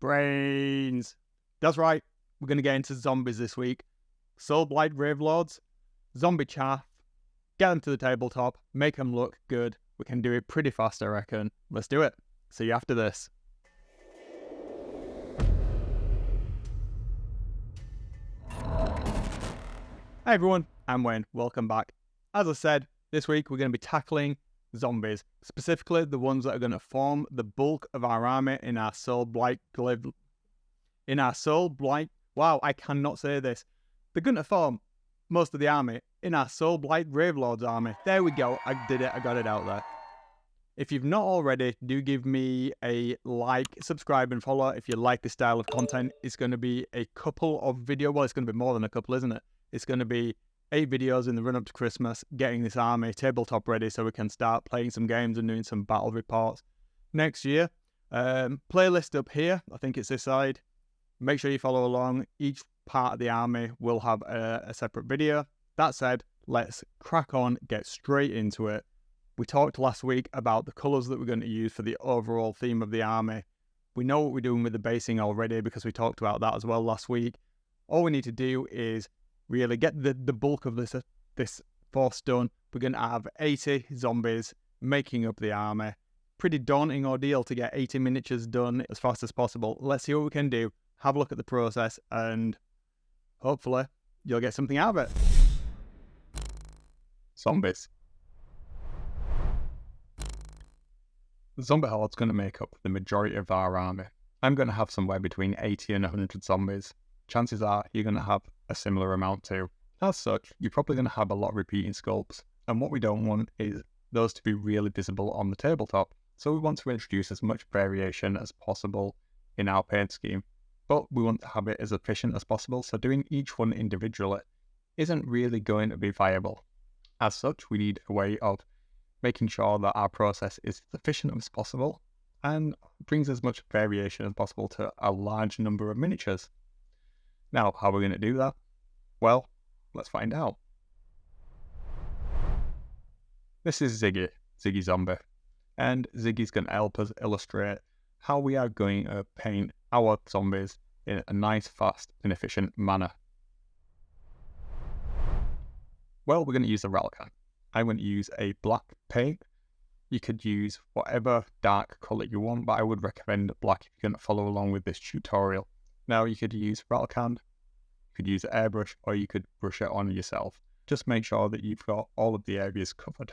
Brains. That's right, we're going to get into zombies this week. Soulblight Gravelords, zombie chaff, get them to the tabletop, make them look good. We can do it pretty fast, I reckon. Let's do it. See you after this. Hey everyone, I'm Wayne. Welcome back. As I said, this week we're going to be tackling zombies, specifically the ones that are going to form the bulk of our army in our Soulblight wow, I cannot say this. They're going to form most of the army in our Soulblight Gravelords army. There we go. I did it. I got it out there. If you've not already, do give me a like, subscribe, and follow if you like this style of content. It's going to be a couple of videos. Well, it's going to be more than a couple, isn't it? It's going to be 8 videos in the run-up to Christmas, getting this army tabletop ready so we can start playing some games and doing some battle reports next year. Playlist up here. I think it's this side. Make sure you follow along. Each part of the army will have a separate video. That said, let's crack on, get straight into it. We talked last week about the colours that we're going to use for the overall theme of the army. We know what we're doing with the basing already because we talked about that as well last week. All we need to do is really get the bulk of this force done. We're going to have 80 zombies making up the army. Pretty daunting ordeal to get 80 miniatures done as fast as possible. Let's see what we can do. Have a look at the process and hopefully you'll get something out of it. Zombies. The zombie horde's going to make up the majority of our army. I'm going to have somewhere between 80 and 100 zombies. Chances are you're going to have a similar amount too. As such, you're probably going to have a lot of repeating sculpts, and what we don't want is those to be really visible on the tabletop. So we want to introduce as much variation as possible in our paint scheme, but we want to have it as efficient as possible, so doing each one individually isn't really going to be viable. As such, we need a way of making sure that our process is as efficient as possible and brings as much variation as possible to a large number of miniatures. Now, how are we going to do that? Well, let's find out. This is Ziggy Zombie, and Ziggy's going to help us illustrate how we are going to paint our zombies in a nice, fast, and efficient manner. Well, we're going to use the Railcan. I'm going to use a black paint. You could use whatever dark colour you want, but I would recommend black if you're going to follow along with this tutorial. Now, you could use Railcan, you could use airbrush, or you could brush it on yourself. Just make sure that you've got all of the areas covered.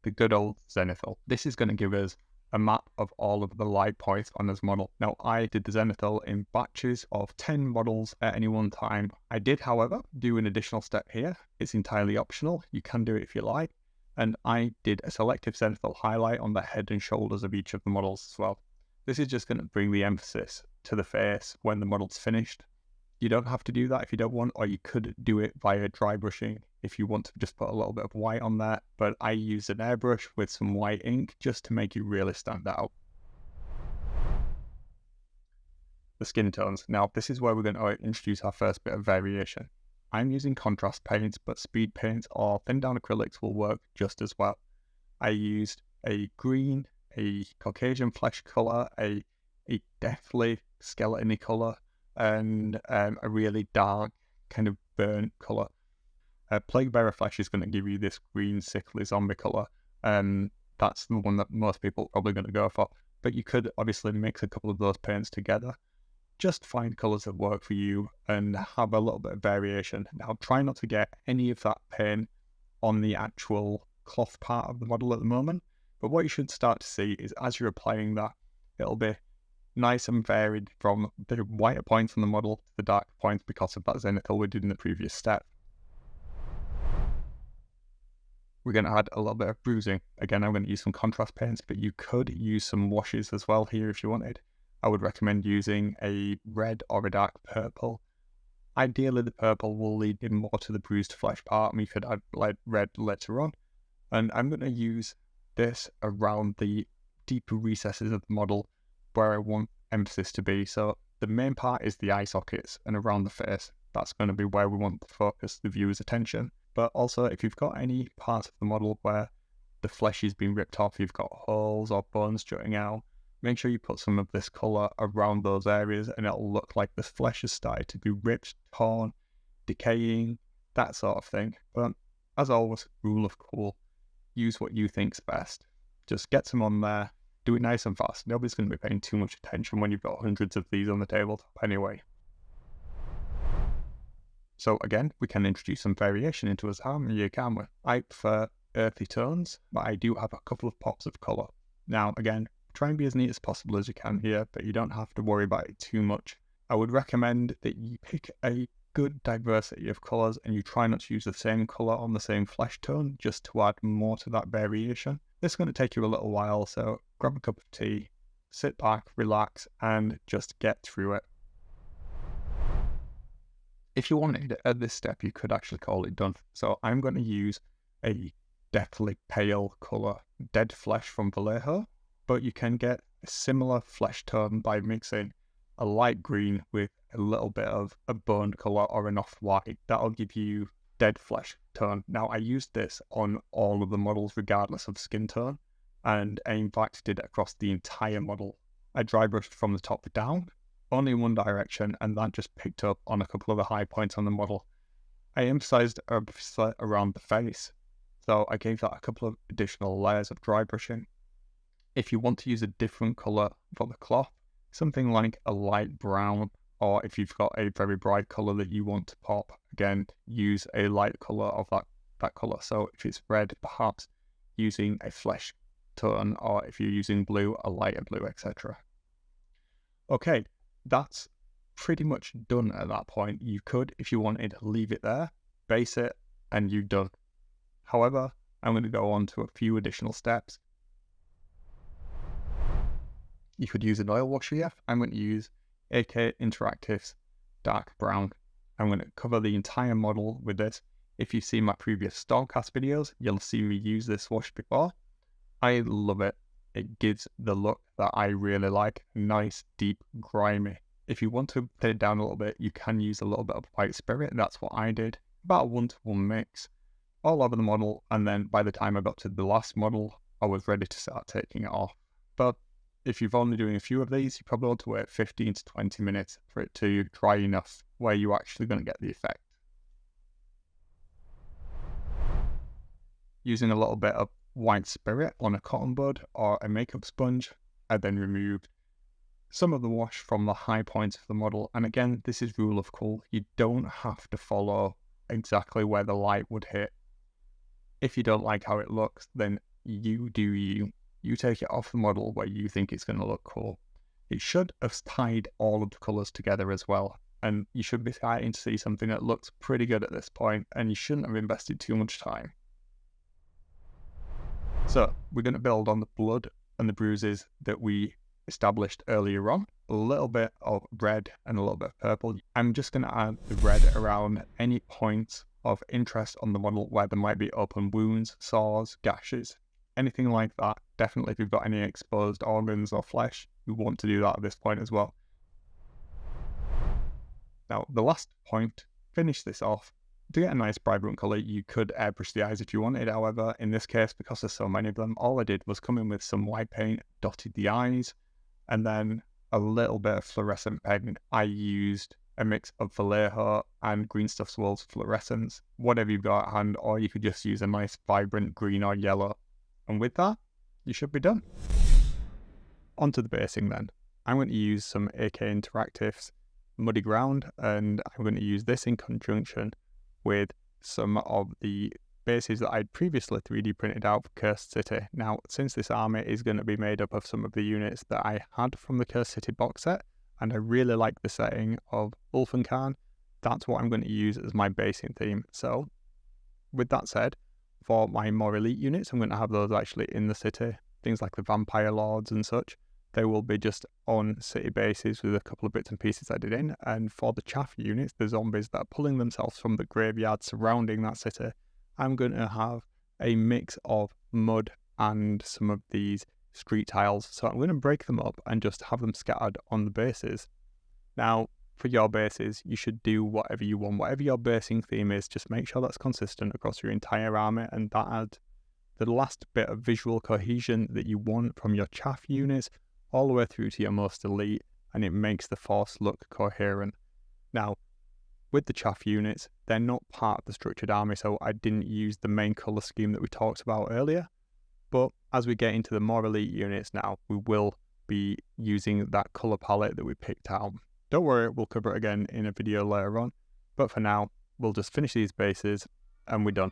The good old Zenithal. This is going to give us a map of all of the light points on this model. Now, I did the Zenithal in batches of 10 models at any one time. I did, however, do an additional step here. It's entirely optional. You can do it if you like. And I did a selective Zenithal highlight on the head and shoulders of each of the models as well. This is just going to bring the emphasis to the face when the model's finished. You don't have to do that if you don't want, or you could do it via dry brushing if you want to just put a little bit of white on there. But I used an airbrush with some white ink just to make it really stand out. The skin tones. Now, this is where we're going to introduce our first bit of variation. I'm using contrast paints, but speed paints or thin down acrylics will work just as well. I used a green, a Caucasian flesh colour, a deathly skeleton-y colour, and a really dark kind of burnt colour. Plague Bearer Flesh is going to give you this green sickly zombie colour, and that's the one that most people are probably going to go for. But you could obviously mix a couple of those paints together. Just find colours that work for you and have a little bit of variation. Now, try not to get any of that paint on the actual cloth part of the model at the moment. But what you should start to see is as you're applying that, it'll be nice and varied from the whiter points on the model to the darker points because of that Zenithal we did in the previous step. We're going to add a little bit of bruising. Again, I'm going to use some contrast paints, but you could use some washes as well here if you wanted. I would recommend using a red or a dark purple. Ideally, the purple will lead in more to the bruised flesh part, and you could add like red later on. And I'm going to use this around the deeper recesses of the model where I want emphasis to be. So the main part is the eye sockets and around the face. That's going to be where we want to focus the viewer's attention. But also, if you've got any parts of the model where the flesh is being ripped off, you've got holes or bones jutting out, Make sure you put some of this colour around those areas and it'll look like the flesh has started to be ripped, torn, decaying, that sort of thing. But as always, rule of cool, use what you think's best. Just get some on there, do it nice and fast. Nobody's going to be paying too much attention when you've got hundreds of these on the tabletop anyway. So again, we can introduce some variation into us harmony, can't we? I prefer earthy tones, but I do have a couple of pops of colour. Now again, try and be as neat as possible as you can here, but you don't have to worry about it too much. I would recommend that you pick a good diversity of colours and you try not to use the same colour on the same flesh tone just to add more to that variation. This is going to take you a little while, so grab a cup of tea, sit back, relax, and just get through it. If you wanted, at this step, you could actually call it done. So I'm going to use a deathly pale colour, Dead Flesh from Vallejo, but you can get a similar flesh tone by mixing a light green with a little bit of a bone colour or an off-white. That'll give you Dead Flesh tone. Now, I used this on all of the models regardless of skin tone, and I in fact did it across the entire model. I dry brushed from the top down, only in one direction, and that just picked up on a couple of the high points on the model. I emphasised around the face, so I gave that a couple of additional layers of dry brushing. If you want to use a different colour for the cloth, something like a light brown, or if you've got a very bright colour that you want to pop, again, use a light colour of that colour. So if it's red, perhaps using a flesh tone, or if you're using blue, a lighter blue, etc. Okay, that's pretty much done at that point. You could, if you wanted, leave it there, base it, and you're done. However, I'm going to go on to a few additional steps. You could use an oil wash here. I'm going to use AK Interactive's Dark Brown. I'm going to cover the entire model with this. If you've seen my previous Stormcast videos, you'll see me use this wash before. I love it. It gives the look that I really like. Nice, deep, grimy. If you want to thin it down a little bit, you can use a little bit of white spirit. That's what I did. About a 1-to-1 mix all over the model. And then by the time I got to the last model, I was ready to start taking it off. But if you're only doing a few of these, you probably want to wait 15 to 20 minutes for it to dry enough where you're actually going to get the effect. Using a little bit of white spirit on a cotton bud or a makeup sponge, I then removed some of the wash from the high points of the model. And again, this is rule of cool. You don't have to follow exactly where the light would hit. If you don't like how it looks, then you do you. You take it off the model where you think it's going to look cool. It should have tied all of the colours together as well, and you should be starting to see something that looks pretty good at this point, and you shouldn't have invested too much time. So we're going to build on the blood and the bruises that we established earlier on. A little bit of red and a little bit of purple. I'm just going to add the red around any points of interest on the model where there might be open wounds, sores, gashes, anything like that. Definitely if you've got any exposed organs or flesh, you want to do that at this point as well. Now, the last point, finish this off. To get a nice vibrant colour, you could airbrush the eyes if you wanted. However, in this case, because there's so many of them, all I did was come in with some white paint, dotted the eyes, and then a little bit of fluorescent paint. I used a mix of Vallejo and Green Stuff Swirls fluorescence, whatever you've got at hand, or you could just use a nice vibrant green or yellow. And with that, you should be done. Onto the basing then. I'm going to use some AK Interactive's Muddy Ground, and I'm going to use this in conjunction with some of the bases that I'd previously 3D printed out for Cursed City. Now, since this army is going to be made up of some of the units that I had from the Cursed City box set, and I really like the setting of Ulfenkarn, that's what I'm going to use as my basing theme. So, with that said, for my more elite units, I'm going to have those actually in the city. Things like the Vampire Lords and such, they will be just on city bases with a couple of bits and pieces added in. And for the chaff units, the zombies that are pulling themselves from the graveyard surrounding that city, I'm going to have a mix of mud and some of these street tiles. So I'm going to break them up and just have them scattered on the bases. Now, for your bases, you should do whatever you want. Whatever your basing theme is, just make sure that's consistent across your entire army, and that adds the last bit of visual cohesion that you want from your chaff units all the way through to your most elite, and it makes the force look coherent. Now, with the chaff units, they're not part of the structured army, so I didn't use the main colour scheme that we talked about earlier. But as we get into the more elite units now, we will be using that colour palette that we picked out. Don't worry, we'll cover it again in a video later on. But for now, we'll just finish these bases and we're done.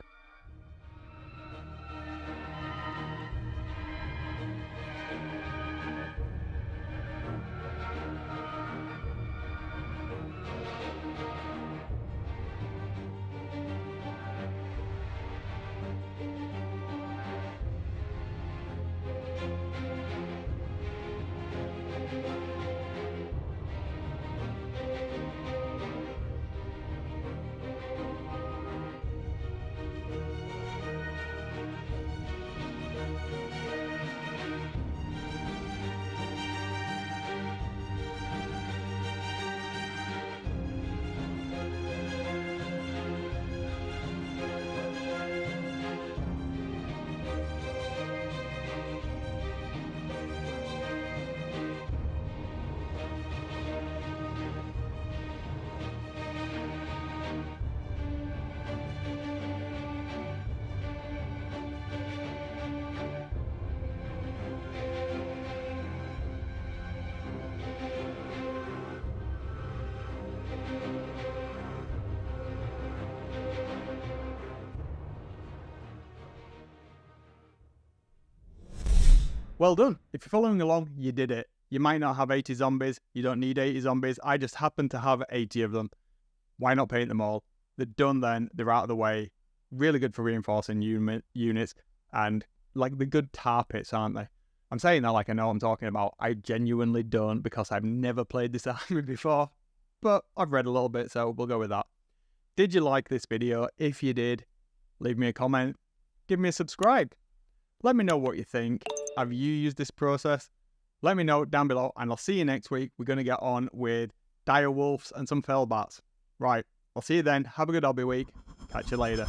Well done. If you're following along, you did it. You might not have 80 zombies. You don't need 80 zombies. I just happen to have 80 of them. Why not paint them all? They're done then. They're out of the way. Really good for reinforcing units. And like the good tar pits, aren't they? I'm saying that like I know what I'm talking about. I genuinely don't, because I've never played this army before. But I've read a little bit, so we'll go with that. Did you like this video? If you did, leave me a comment. Give me a subscribe. Let me know what you think. Have you used this process? Let me know down below, and I'll see you next week. We're going to get on with dire wolves and some fell bats. Right, I'll see you then. Have a good hobby week. Catch you later.